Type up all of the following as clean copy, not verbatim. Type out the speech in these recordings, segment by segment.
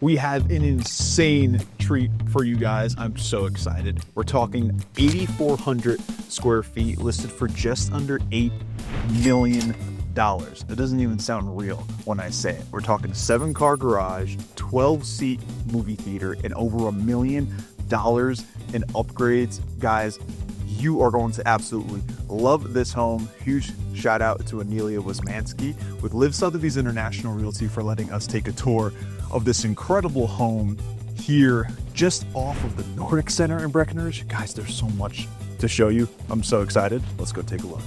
We have an insane treat for you guys. I'm so excited. We're talking 8,400 square feet listed for just under $8 million. It doesn't even sound real when I say it. We're talking 7-car garage, 12-seat movie theater, and over $1 million in upgrades. Guys, you are going to absolutely love this home. Huge shout out to Anelia Wismansky with Live Sotheby's International Realty for letting us take a tour of this incredible home here just off of the Nordic Center in Breckenridge. Guys, there's so much to show you. I'm so excited. Let's go take a look.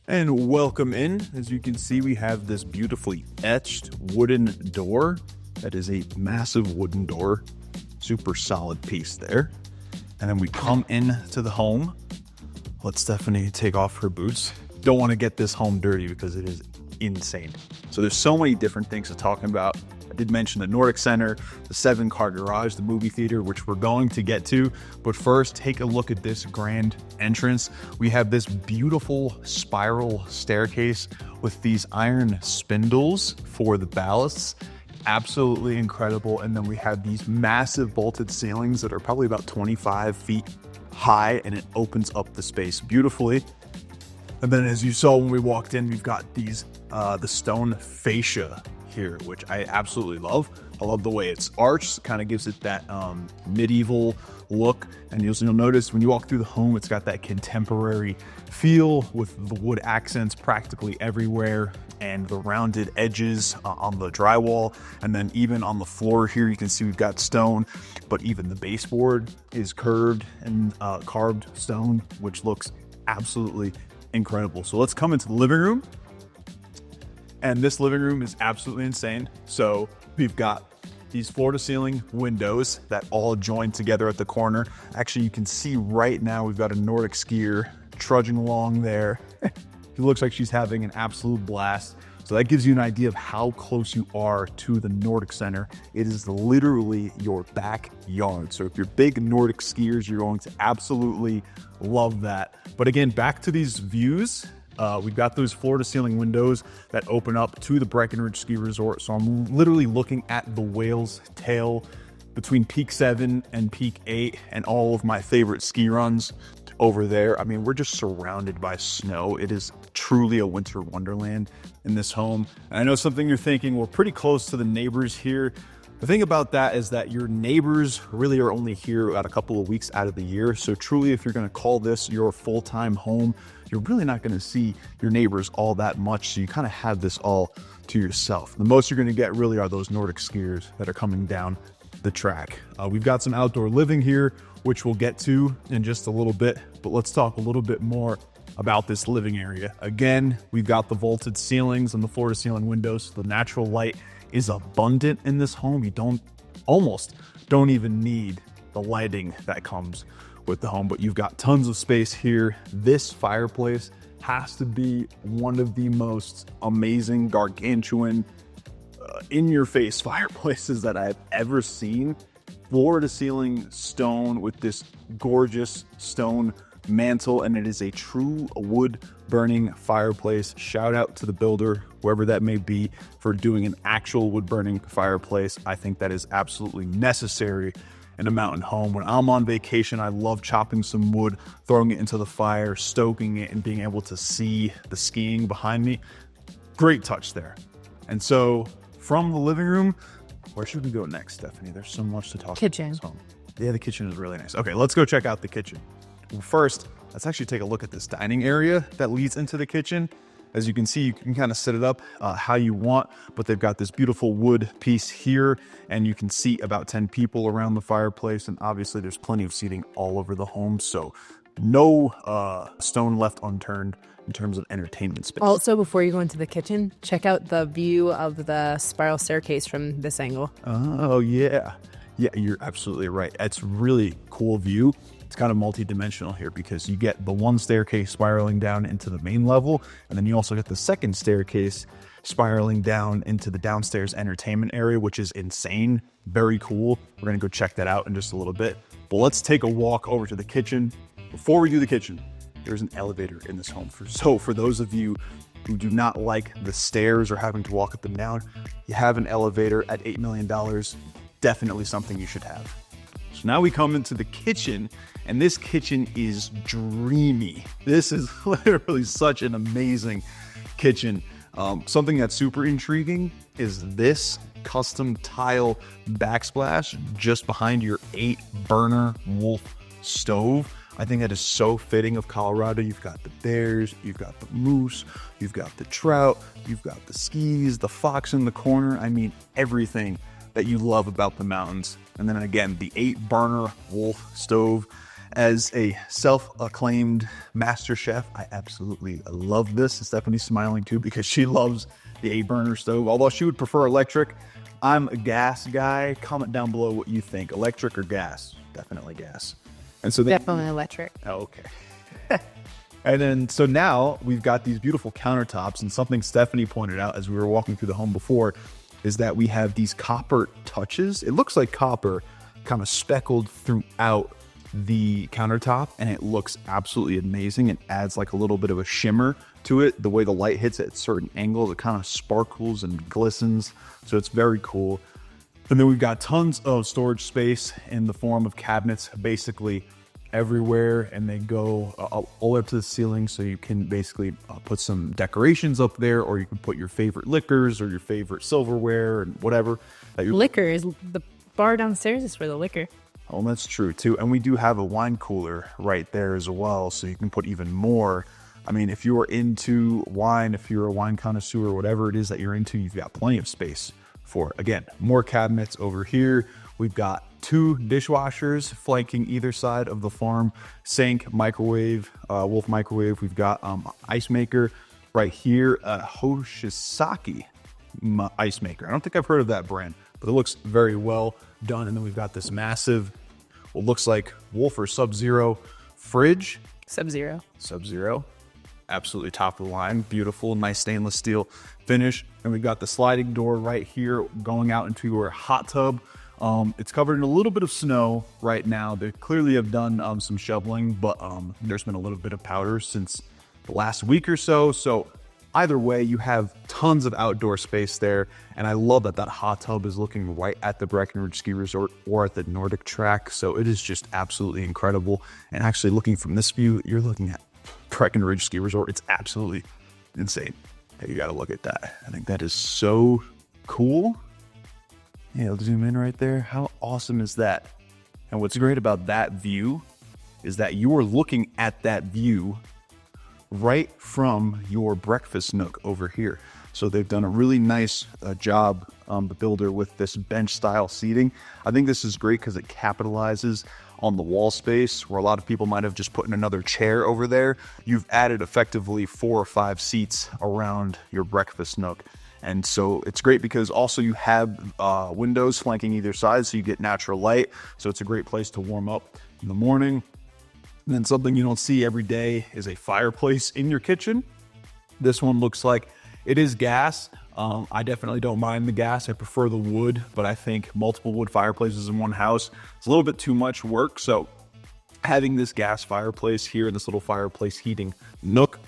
And welcome in. As you can see, we have this beautifully etched wooden door. That is a massive wooden door, super solid piece there. And then we come into the home. Let Stephanie take off her boots. Don't want to get this home dirty because it is insane. So there's so many different things to talk about. I did mention the Nordic Center, the 7-car garage, the movie theater, which we're going to get to. But first, take a look at this grand entrance. We have this beautiful spiral staircase with these iron spindles for the ballasts. Absolutely incredible. And then we have these massive bolted ceilings that are probably about 25 feet high, and it opens up the space beautifully. And then as you saw when we walked in, we've got these, the stone fascia here, which I absolutely love. I love the way it's arched, kind of gives it that medieval look. And you'll notice when you walk through the home, it's got that contemporary feel with the wood accents practically everywhere and the rounded edges on the drywall. And then even on the floor here, you can see we've got stone, but even the baseboard is curved and carved stone, which looks absolutely incredible. So let's come into the living room. And this living room is absolutely insane. So we've got these floor-to-ceiling windows that all join together at the corner. Actually, you can see right now we've got a Nordic skier trudging along there. It looks like she's having an absolute blast. So that gives you an idea of how close you are to the Nordic Center. It is literally your backyard. So if you're big Nordic skiers, you're going to absolutely love that. But again, back to these views. We've got those floor-to-ceiling windows that open up to the Breckenridge Ski Resort. So I'm literally looking at the Whale's Tail between Peak 7 and Peak 8 and all of my favorite ski runs over there. I mean, we're just surrounded by snow. It is truly a winter wonderland in this home. And I know something you're thinking, we're pretty close to the neighbors here. The thing about that is that your neighbors really are only here about a couple of weeks out of the year. So truly, if you're going to call this your full-time home, you're really not going to see your neighbors all that much. So you kind of have this all to yourself. The most you're going to get really are those Nordic skiers that are coming down the track. We've got some outdoor living here, which we'll get to in just a little bit. But let's talk a little bit more about this living area. Again, we've got the vaulted ceilings and the floor-to-ceiling windows. So the natural light is abundant in this home. You almost don't even need the lighting that comes with the home, but you've got tons of space here. This fireplace has to be one of the most amazing, gargantuan, in-your-face fireplaces that I've ever seen. Floor-to-ceiling stone with this gorgeous stone mantle, and it is a true wood-burning fireplace. Shout out to the builder, whoever that may be, for doing an actual wood-burning fireplace. I think that is absolutely necessary in a mountain home. When I'm on vacation, I love chopping some wood, throwing it into the fire, stoking it, and being able to see the skiing behind me. Great touch there. And so from the living room, where should we go next, Stephanie? There's so much to talk about. Kitchen. Yeah, the kitchen is really nice. Okay, let's go check out the kitchen. Well, first, let's actually take a look at this dining area that leads into the kitchen. As you can see, you can kind of set it up how you want, but they've got this beautiful wood piece here, and you can seat about 10 people around the fireplace. And obviously there's plenty of seating all over the home. So no stone left unturned in terms of entertainment space. Also, before you go into the kitchen, check out the view of the spiral staircase from this angle. Oh, yeah. Yeah, you're absolutely right. It's really cool view. It's kind of multi-dimensional here because you get the one staircase spiraling down into the main level, and then you also get the second staircase spiraling down into the downstairs entertainment area, which is insane. Very cool. We're going to go check that out in just a little bit. But let's take a walk over to the kitchen. Before we do the kitchen, there's an elevator in this home. So for those of you who do not like the stairs or having to walk up and down, you have an elevator at $8 million. Definitely something you should have. So now we come into the kitchen, and this kitchen is dreamy. This is literally such an amazing kitchen. Something that's super intriguing is this custom tile backsplash just behind your 8-burner Wolf stove. I think that is so fitting of Colorado. You've got the bears, you've got the moose, you've got the trout, you've got the skis, the fox in the corner. I mean, everything that you love about the mountains. And then again, the 8-burner Wolf stove. As a self-acclaimed master chef, I absolutely love this. Stephanie's smiling too because she loves the 8-burner stove. Although she would prefer electric, I'm a gas guy. Comment down below what you think, electric or gas. Definitely gas. And so Definitely electric. Oh, okay. And then, so now we've got these beautiful countertops, and something Stephanie pointed out as we were walking through the home before is that we have these copper touches. It looks like copper kind of speckled throughout the countertop, and it looks absolutely amazing. It adds like a little bit of a shimmer to it. The way the light hits it at certain angles, it kind of sparkles and glistens. So it's very cool. And then we've got tons of storage space in the form of cabinets basically everywhere, and they go all the way up to the ceiling. So you can basically put some decorations up there, or you can put your favorite liquors or your favorite silverware and whatever. Liquor is the bar downstairs is for the liquor. Oh, that's true too. And we do have a wine cooler right there as well, so you can put even more. I mean, if you are into wine, if you're a wine connoisseur, whatever it is that you're into, you've got plenty of space for it. Again, more cabinets over here. We've got 2 dishwashers flanking either side of the farm, sink, microwave, Wolf microwave. We've got ice maker right here, Hoshisaki ice maker. I don't think I've heard of that brand, but it looks very well done. And then we've got this massive, what looks like Wolf or Sub-Zero fridge. Sub-Zero. Absolutely top of the line. Beautiful, nice stainless steel finish. And we've got the sliding door right here going out into your hot tub. It's covered in a little bit of snow right now. They clearly have done some shoveling, but there's been a little bit of powder since the last week or so. So either way, you have tons of outdoor space there. And I love that that hot tub is looking right at the Breckenridge Ski Resort or at the Nordic Track. So it is just absolutely incredible. And actually looking from this view, you're looking at Breckenridge Ski Resort. It's absolutely insane. Hey, you got to look at that. I think that is so cool. Yeah, I'll zoom in right there. How awesome is that? And what's great about that view is that you are looking at that view right from your breakfast nook over here. So they've done a really nice job, the builder, with this bench style seating. I think this is great because it capitalizes on the wall space where a lot of people might have just put in another chair over there. You've added effectively 4 or 5 seats around your breakfast nook. And so it's great because also you have windows flanking either side, so you get natural light. So it's a great place to warm up in the morning. And then something you don't see every day is a fireplace in your kitchen. This one looks like it is gas. I definitely don't mind the gas. I prefer the wood, but I think multiple wood fireplaces in one house is a little bit too much work. So having this gas fireplace here in this little fireplace heating nook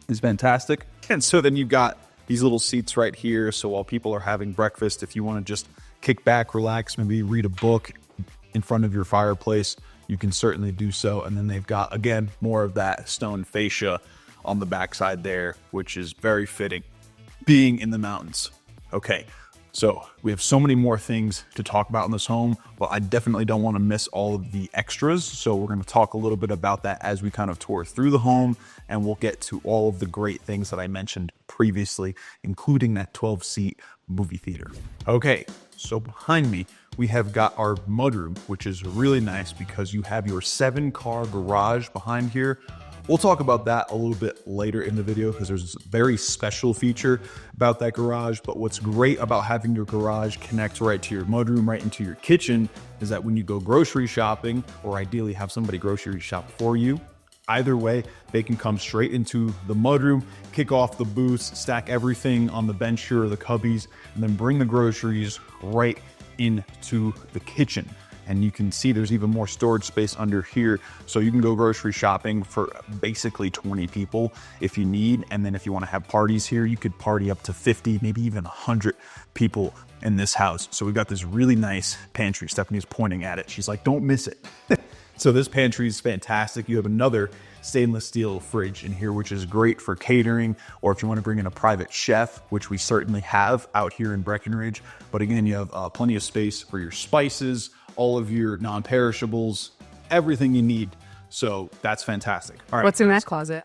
is fantastic. And so then you've got these little seats right here. So while people are having breakfast, if you want to just kick back, relax, maybe read a book in front of your fireplace, you can certainly do so. And then they've got, again, more of that stone fascia on the backside there, which is very fitting being in the mountains. Okay, so we have so many more things to talk about in this home, but I definitely don't want to miss all of the extras. So we're going to talk a little bit about that as we kind of tour through the home, and we'll get to all of the great things that I mentioned previously, including that 12-seat movie theater. Okay, so behind me, we have got our mudroom, which is really nice because you have your 7-car garage behind here. We'll talk about that a little bit later in the video because there's a very special feature about that garage. But what's great about having your garage connect right to your mudroom, right into your kitchen, is that when you go grocery shopping, or ideally have somebody grocery shop for you, either way, they can come straight into the mudroom, kick off the booths, stack everything on the bench here or the cubbies, and then bring the groceries right into the kitchen. And you can see there's even more storage space under here. So you can go grocery shopping for basically 20 people if you need. And then if you want to have parties here, you could party up to 50, maybe even 100 people in this house. So we've got this really nice pantry. Stephanie's pointing at it. She's like, don't miss it. So this pantry is fantastic. You have another stainless steel fridge in here, which is great for catering, or if you want to bring in a private chef, which we certainly have out here in Breckenridge. But again, you have plenty of space for your spices, all of your non-perishables, everything you need. So that's fantastic. All right. What's in that closet?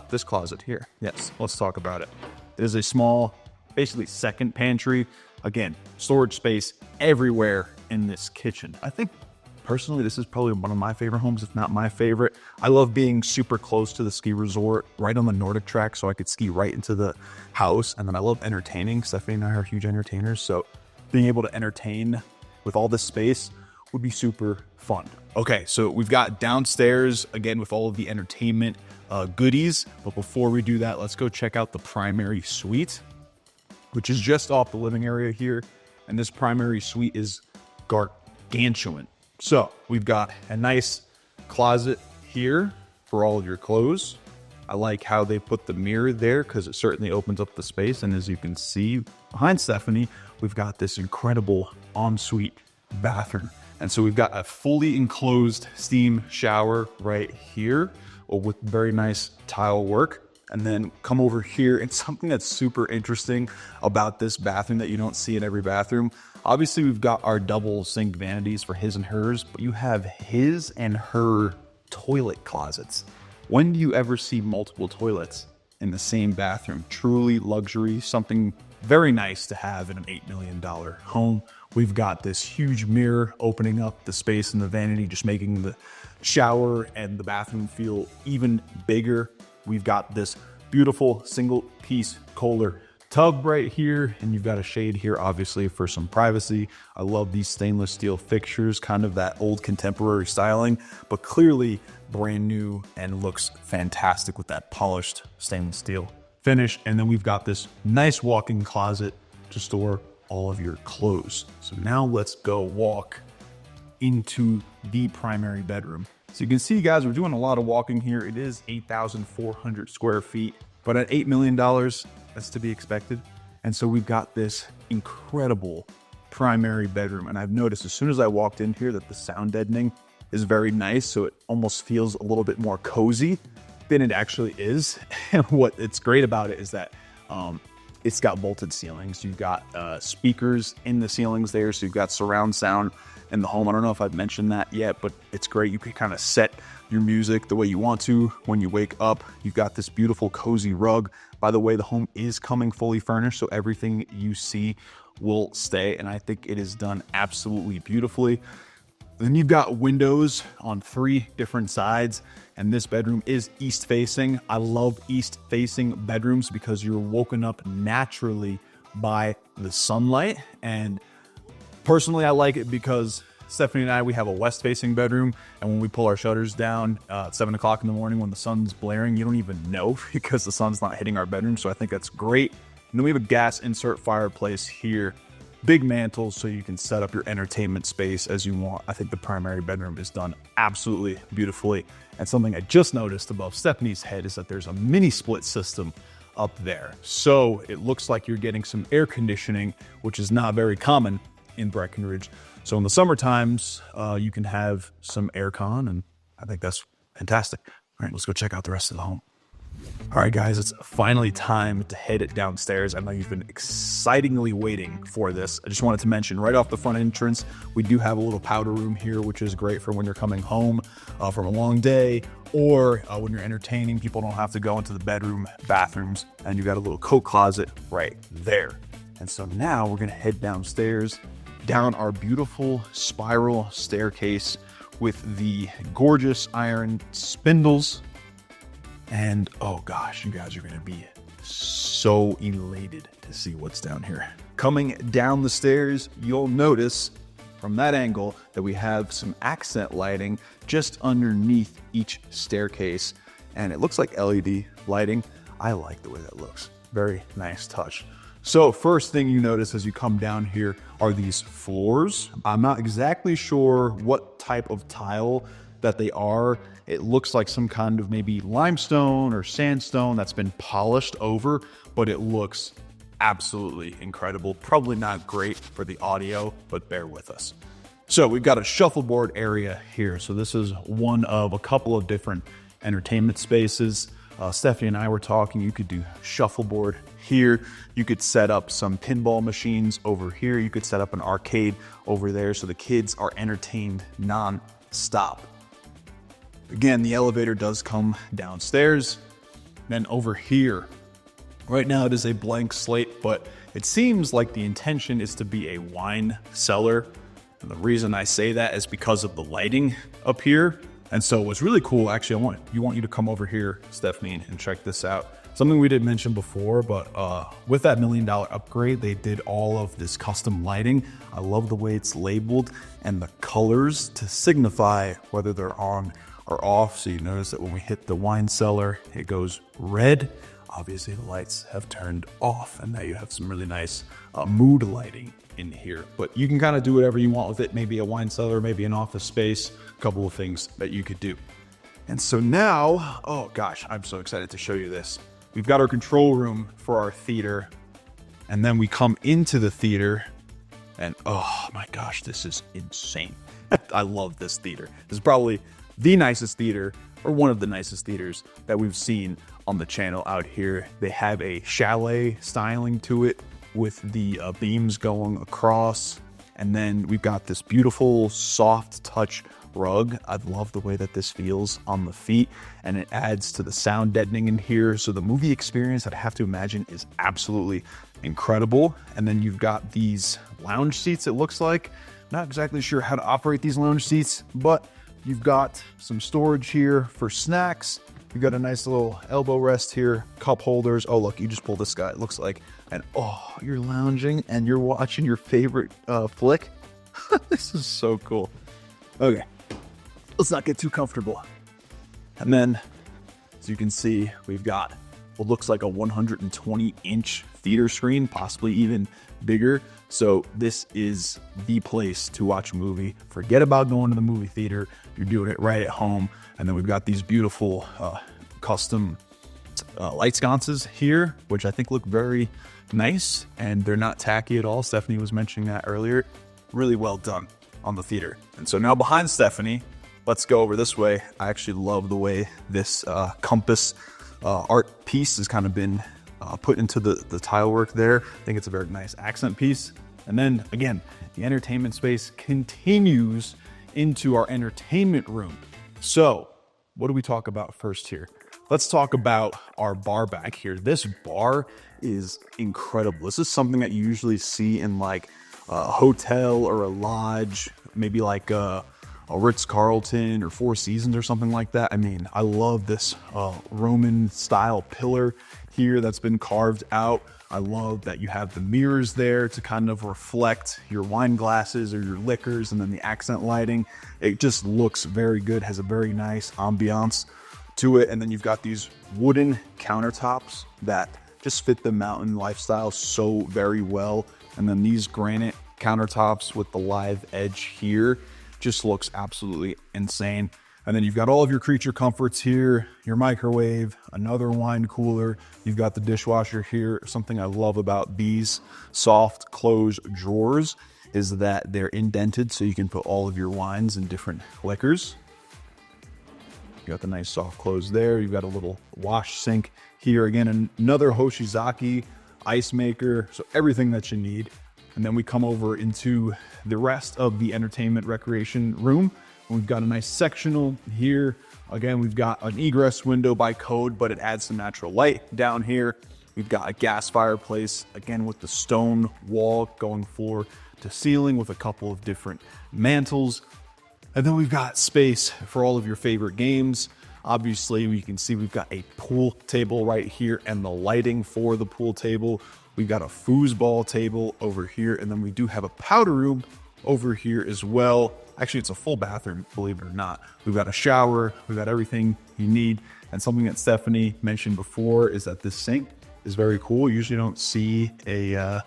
This closet here. Yes, let's talk about it. It is a small, basically second pantry. Again, storage space everywhere in this kitchen. I think personally, this is probably one of my favorite homes, if not my favorite. I love being super close to the ski resort, right on the Nordic track, so I could ski right into the house. And then I love entertaining. Stephanie and I are huge entertainers, so being able to entertain with all this space would be super fun. Okay, so we've got downstairs, again, with all of the entertainment goodies. But before we do that, let's go check out the primary suite, which is just off the living area here. And this primary suite is gargantuan. So we've got a nice closet here for all of your clothes. I like how they put the mirror there because it certainly opens up the space. And as you can see behind Stephanie, we've got this incredible ensuite bathroom. And so we've got a fully enclosed steam shower right here with very nice tile work. And then come over here, and something that's super interesting about this bathroom that you don't see in every bathroom. Obviously, we've got our double sink vanities for his and hers, but you have his and her toilet closets. When do you ever see multiple toilets in the same bathroom? Truly luxury, something very nice to have in an $8 million home. We've got this huge mirror opening up the space in the vanity, just making the shower and the bathroom feel even bigger. We've got this beautiful single piece Kohler tub right here, and you've got a shade here, obviously, for some privacy. I love these stainless steel fixtures, kind of that old contemporary styling, but clearly brand new and looks fantastic with that polished stainless steel finish. And then we've got this nice walk-in closet to store all of your clothes. So now let's go walk into the primary bedroom. So you can see, guys, we're doing a lot of walking here. It is 8,400 square feet, but at $8 million, that's to be expected. And so we've got this incredible primary bedroom. And I've noticed as soon as I walked in here that the sound deadening is very nice. So it almost feels a little bit more cozy than it actually is. And what it's great about it is that it's got vaulted ceilings. You've got speakers in the ceilings there. So you've got surround sound in the home. I don't know if I've mentioned that yet, but it's great. You can kind of set your music the way you want to when you wake up. You've got this beautiful cozy rug. By the way, the home is coming fully furnished, so everything you see will stay, and I think it is done absolutely beautifully. Then you've got windows on 3 different sides, and this bedroom is east facing. I love east facing bedrooms because you're woken up naturally by the sunlight. And personally, I like it because Stephanie and I, we have a west-facing bedroom, and when we pull our shutters down at 7 o'clock in the morning when the sun's blaring, you don't even know because the sun's not hitting our bedroom, so I think that's great. And then we have a gas insert fireplace here, big mantles so you can set up your entertainment space as you want. I think the primary bedroom is done absolutely beautifully. And something I just noticed above Stephanie's head is that there's a mini split system up there. So it looks like you're getting some air conditioning, which is not very common in Breckenridge. So in the summer times, you can have some aircon, and I think that's fantastic. All right, let's go check out the rest of the home. All right, guys, it's finally time to head downstairs. I know you've been excitingly waiting for this. I just wanted to mention right off the front entrance, we do have a little powder room here, which is great for when you're coming home from a long day, or when you're entertaining. People don't have to go into the bathrooms, and you've got a little coat closet right there. And so now we're gonna head downstairs, down our beautiful spiral staircase with the gorgeous iron spindles. And oh gosh, you guys are going to be so elated to see what's down here. Coming down the stairs, you'll notice from that angle that we have some accent lighting just underneath each staircase. And it looks like LED lighting. I like the way that looks. Very nice touch. So first thing you notice as you come down here are these floors. I'm not exactly sure what type of tile that they are. It looks like some kind of maybe limestone or sandstone that's been polished over, but it looks absolutely incredible. Probably not great for the audio, but bear with us. So we've got a shuffleboard area here. So this is one of a couple of different entertainment spaces. Stephanie and I were talking, you could do shuffleboard here. You could set up some pinball machines over here. You could set up an arcade over there so the kids are entertained non-stop. Again, the elevator does come downstairs. Then over here, right now it is a blank slate, but it seems like the intention is to be a wine cellar. And the reason I say that is because of the lighting up here. And so what's really cool, actually, I want you to come over here, Stephanie, and check this out. Something we didn't mention before, but with that $1 million upgrade, they did all of this custom lighting. I love the way it's labeled and the colors to signify whether they're on or off. So you notice that when we hit the wine cellar, it goes red. Obviously the lights have turned off, and now you have some really nice mood lighting in here. But you can kind of do whatever you want with it. Maybe a wine cellar, maybe an office space, a couple of things that you could do. And so now, oh gosh, I'm so excited to show you this. We've got our control room for our theater, and then we come into the theater, and oh my gosh, this is insane. I love this theater. This is probably the nicest theater, or one of the nicest theaters that we've seen on the channel out here. They have a chalet styling to it with the beams going across. And then we've got this beautiful soft touch rug. I love the way that this feels on the feet, and it adds to the sound deadening in here. So the movie experience, I'd have to imagine, is absolutely incredible. And then you've got these lounge seats, it looks like. Not exactly sure how to operate these lounge seats, but you've got some storage here for snacks. You've got a nice little elbow rest here, cup holders. Oh, look, you just pull this guy, it looks like. And oh, you're lounging and you're watching your favorite flick. This is so cool. Okay, let's not get too comfortable. And then, as you can see, we've got what looks like a 120-inch theater screen, possibly even bigger. So this is the place to watch a movie. Forget about going to the movie theater. You're doing it right at home. And then we've got these beautiful custom light sconces here, which I think look very nice, and they're not tacky at all. Stephanie was mentioning that earlier. Really well done on the theater. And so now behind Stephanie, let's go over this way. I actually love the way this compass art piece has kind of been put into the tile work there. I think it's a very nice accent piece. And then again, the entertainment space continues into our entertainment room. So what do we talk about first here? Let's talk about our bar back here. This bar is incredible. This is something that you usually see in like a hotel or a lodge, maybe like a Ritz-Carlton or Four Seasons or something like that. I mean, I love this Roman style pillar here that's been carved out. I love that you have the mirrors there to kind of reflect your wine glasses or your liquors, and then the accent lighting. It just looks very good, has a very nice ambiance to it. And then you've got these wooden countertops that just fit the mountain lifestyle so very well. And then these granite countertops with the live edge here just looks absolutely insane. And then you've got all of your creature comforts here, your microwave, another wine cooler. You've got the dishwasher here. Something I love about these soft close drawers is that they're indented so you can put all of your wines and different liquors. You got the nice soft close there. You've got a little wash sink here. Again, another Hoshizaki ice maker. So everything that you need. And then we come over into the rest of the entertainment recreation room. We've got a nice sectional here. Again, we've got an egress window by code, but it adds some natural light down here. We've got a gas fireplace, again, with the stone wall going floor to ceiling with a couple of different mantles. And then we've got space for all of your favorite games. Obviously, you can see we've got a pool table right here and the lighting for the pool table. We've got a foosball table over here, and then we do have a powder room over here as well. Actually, it's a full bathroom, believe it or not. We've got a shower, we've got everything you need. And something that Stephanie mentioned before is that this sink is very cool. You usually don't see a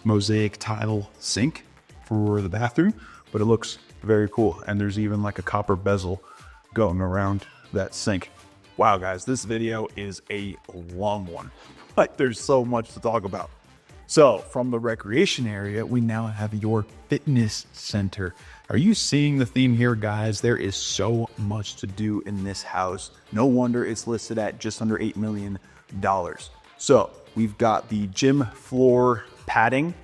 mosaic tile sink for the bathroom, but it looks very cool. And there's even like a copper bezel going around that sink. Wow, guys, this video is a long one. Like, there's so much to talk about. So from the recreation area, we now have your fitness center. Are you seeing the theme here, guys? There is so much to do in this house. No wonder it's listed at just under $8 million. So we've got the gym floor padding.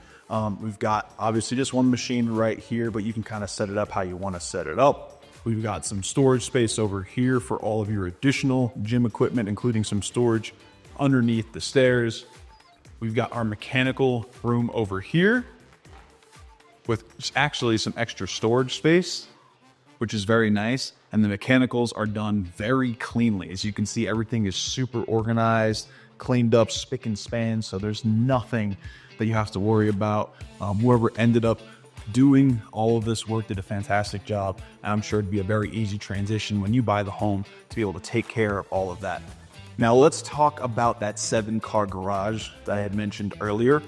We've got obviously just one machine right here, but you can kind of set it up how you want to set it up. We've got some storage space over here for all of your additional gym equipment, including some storage underneath the stairs. We've got our mechanical room over here with actually some extra storage space, which is very nice. And the mechanicals are done very cleanly. As you can see, everything is super organized, cleaned up, spick and span. So there's nothing that you have to worry about. Whoever ended up doing all of this work did a fantastic job. And I'm sure it'd be a very easy transition when you buy the home to be able to take care of all of that. Now let's talk about that 7-car garage that I had mentioned earlier.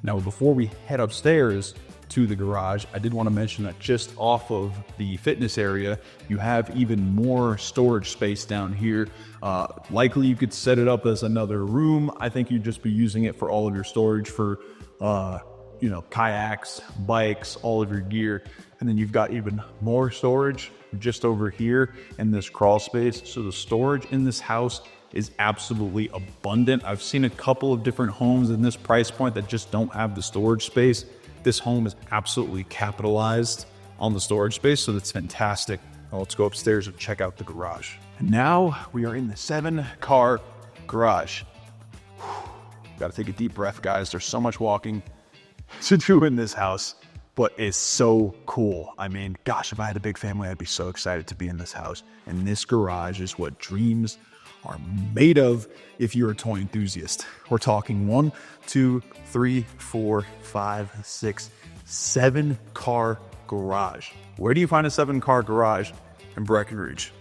Now, before we head upstairs to the garage, I did want to mention that just off of the fitness area, you have even more storage space down here. Likely you could set it up as another room. I think you'd just be using it for all of your storage for, kayaks, bikes, all of your gear. And then you've got even more storage just over here in this crawl space. So the storage in this house is absolutely abundant. I've seen a couple of different homes in this price point that just don't have the storage space. This home is absolutely capitalized on the storage space, so that's fantastic. Now let's go upstairs and check out the garage. And now we are in the 7-car garage. Gotta take a deep breath, guys. There's so much walking to do in this house, but it's so cool. I mean, gosh, if I had a big family, I'd be so excited to be in this house. And this garage is what dreams are made of if you're a toy enthusiast. We're talking 1, 2, 3, 4, 5, 6, 7-car garage. Where do you find a 7-car garage in Breckenridge?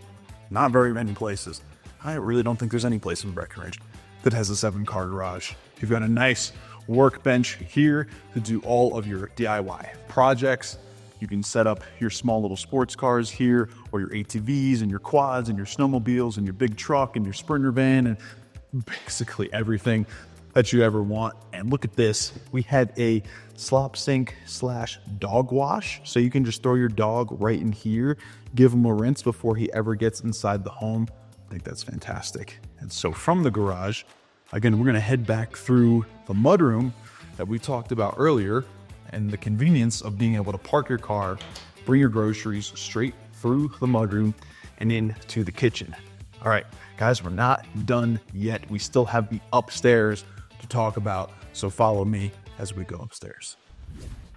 Not very many places. I really don't think there's any place in Breckenridge that has a 7-car garage. You've got a nice workbench here to do all of your DIY projects. You can set up your small little sports cars here, or your ATVs and your quads and your snowmobiles and your big truck and your Sprinter van and basically everything that you ever want. And look at this. We had a slop sink / dog wash. So you can just throw your dog right in here, give him a rinse before he ever gets inside the home. I think that's fantastic. And so from the garage, again, we're going to head back through the mudroom that we talked about earlier, and the convenience of being able to park your car, bring your groceries straight through the mudroom and into the kitchen. All right, guys, we're not done yet. We still have the upstairs to talk about, so follow me as we go upstairs.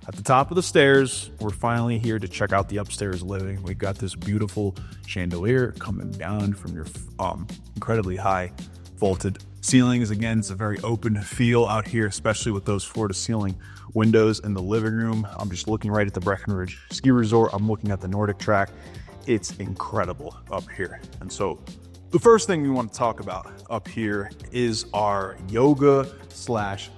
At the top of the stairs, we're finally here to check out the upstairs living. We've got this beautiful chandelier coming down from your incredibly high vaulted ceilings. Again, it's a very open feel out here, especially with those floor-to-ceiling windows in the living room. I'm just looking right at the Breckenridge Ski Resort. I'm looking at the Nordic Track. It's incredible up here. And so the first thing we want to talk about up here is our yoga /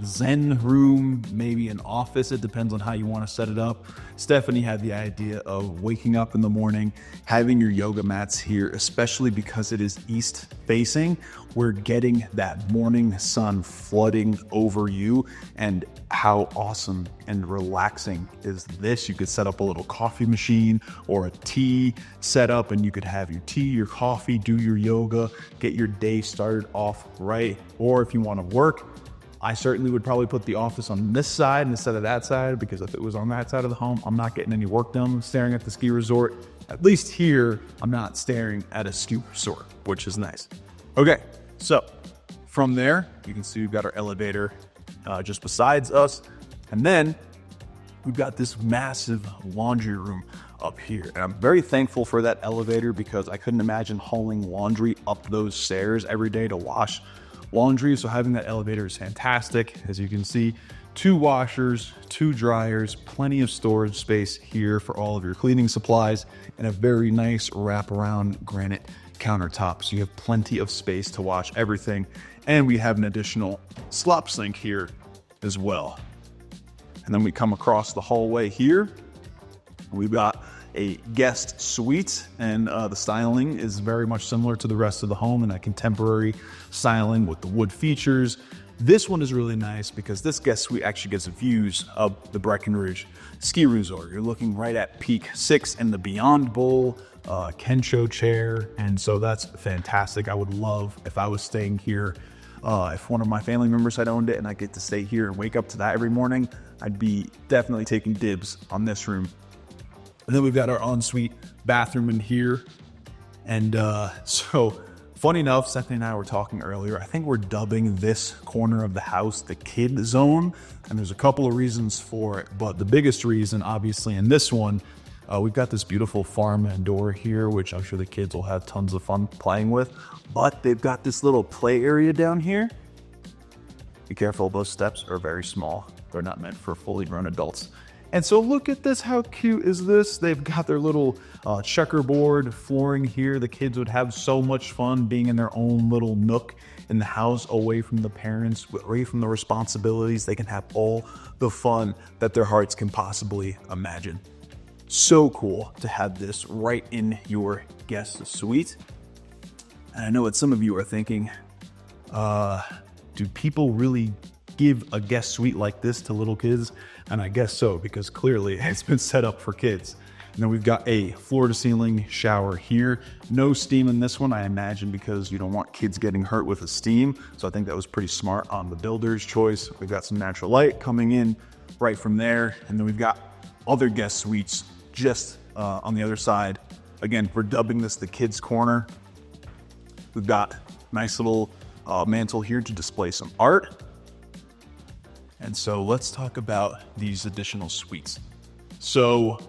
Zen room, maybe an office. It depends on how you want to set it up. Stephanie had the idea of waking up in the morning, having your yoga mats here, especially because it is east facing. We're getting that morning sun flooding over you. And how awesome and relaxing is this? You could set up a little coffee machine or a tea setup, and you could have your tea, your coffee, do your yoga, get your day started off right. Or if you want to work, I certainly would probably put the office on this side instead of that side, because if it was on that side of the home, I'm not getting any work done staring at the ski resort. At least here, I'm not staring at a ski resort, which is nice. Okay, so from there, you can see we've got our elevator just besides us. And then we've got this massive laundry room up here. And I'm very thankful for that elevator, because I couldn't imagine hauling laundry up those stairs every day to wash laundry. So having that elevator is fantastic. As you can see, 2 washers, 2 dryers, plenty of storage space here for all of your cleaning supplies, and a very nice wraparound granite countertop, so you have plenty of space to wash everything. And we have an additional slop sink here as well. And then we come across the hallway here. We've got a guest suite, and the styling is very much similar to the rest of the home in that contemporary styling with the wood features. This one is really nice because this guest suite actually gets views of the Breckenridge Ski Resort. You're looking right at Peak 6 and the Beyond Bowl, Kensho chair, and so that's fantastic. I would love if I was staying here. If one of my family members had owned it and I get to stay here and wake up to that every morning, I'd be definitely taking dibs on this room. And then we've got our ensuite bathroom in here. And so funny enough, Stephanie and I were talking earlier, I think we're dubbing this corner of the house the kid zone. And there's a couple of reasons for it, but the biggest reason, obviously, in this one, we've got this beautiful farm door here, which I'm sure the kids will have tons of fun playing with. But they've got this little play area down here. Be careful, those steps are very small. They're not meant for fully grown adults. And so look at this, how cute is this? They've got their little checkerboard flooring here. The kids would have so much fun being in their own little nook in the house, away from the parents, away from the responsibilities. They can have all the fun that their hearts can possibly imagine. So cool to have this right in your guest suite. And I know what some of you are thinking, do people really give a guest suite like this to little kids? And I guess so, because clearly it's been set up for kids. And then we've got a floor to ceiling shower here. No steam in this one, I imagine, because you don't want kids getting hurt with the steam. So I think that was pretty smart on the builder's choice. We've got some natural light coming in right from there. And then we've got other guest suites just on the other side. Again, we're dubbing this the kids corner. We've got nice little mantle here to display some art. And so let's talk about these additional suites. So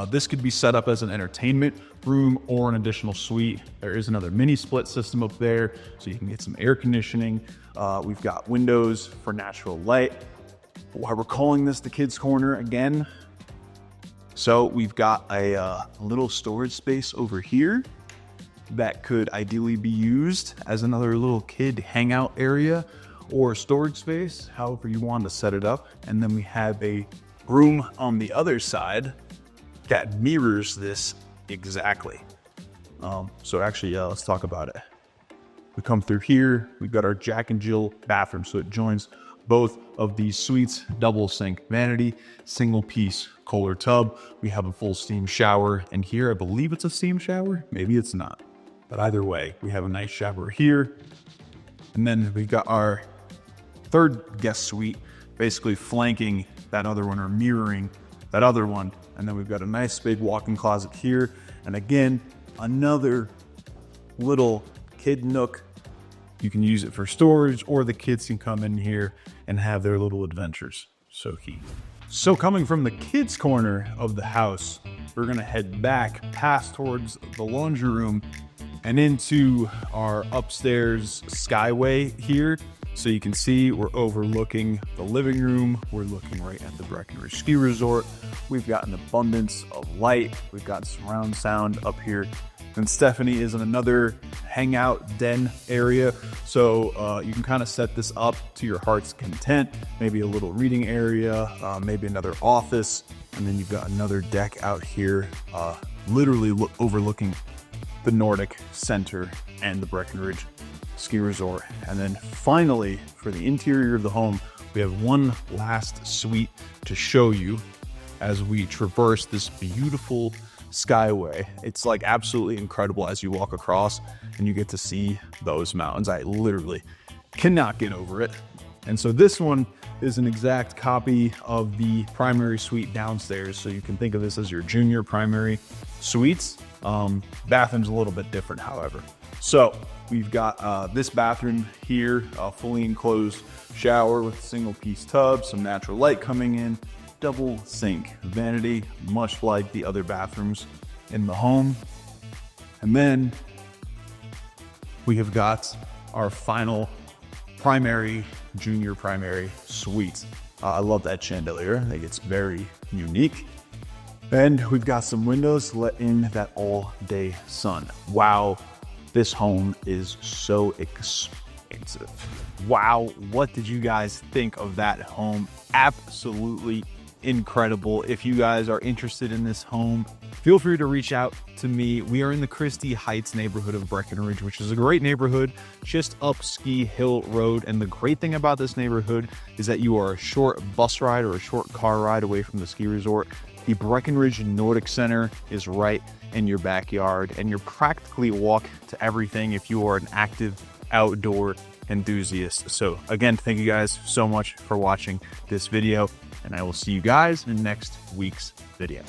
this could be set up as an entertainment room or an additional suite. There is another mini split system up there, so you can get some air conditioning. We've got windows for natural light. Why we're calling this the kids corner again. So we've got a little storage space over here that could ideally be used as another little kid hangout area or storage space, however you want to set it up. And then we have a room on the other side that mirrors this exactly. So actually, let's talk about it. We come through here, we've got our Jack and Jill bathroom. So it joins both of these suites, double sink vanity, single piece Kohler tub. We have a full steam shower, and here I believe it's a steam shower, maybe it's not. But either way, we have a nice shower here. And then we've got our third guest suite, basically flanking that other one or mirroring that other one. And then we've got a nice big walk-in closet here. And again, another little kid nook. You can use it for storage, or the kids can come in here and have their little adventures. So key. So coming from the kids' corner of the house, we're gonna head back past towards the laundry room and into our upstairs skyway here. So you can see we're overlooking the living room. We're looking right at the Breckenridge Ski Resort. We've got an abundance of light. We've got surround sound up here. And Stephanie is in another hangout den area. So you can kind of set this up to your heart's content. Maybe a little reading area, maybe another office. And then you've got another deck out here, literally overlooking the Nordic Center and the Breckenridge Ski Resort. And then finally, for the interior of the home, we have one last suite to show you as we traverse this beautiful skyway. It's like absolutely incredible as you walk across and you get to see those mountains. I literally cannot get over it. And so this one is an exact copy of the primary suite downstairs. So you can think of this as your junior primary suites. Bathroom's a little bit different, however. So we've got this bathroom here, a fully enclosed shower with a single piece tub, some natural light coming in, double sink vanity, much like the other bathrooms in the home. And then we have got our final primary, junior primary suite. I love that chandelier. I think it's very unique. And we've got some windows to let in that all day sun. Wow. This home is so expensive. Wow, what did you guys think of that home? Absolutely incredible. If you guys are interested in this home, feel free to reach out to me. We are in the Christie Heights neighborhood of Breckenridge, which is a great neighborhood just up Ski Hill Road. And the great thing about this neighborhood is that you are a short bus ride or a short car ride away from the ski resort. The Breckenridge Nordic Center is right in your backyard, and you're practically walk to everything if you are an active outdoor enthusiast. So again, thank you guys so much for watching this video, and I will see you guys in next week's video.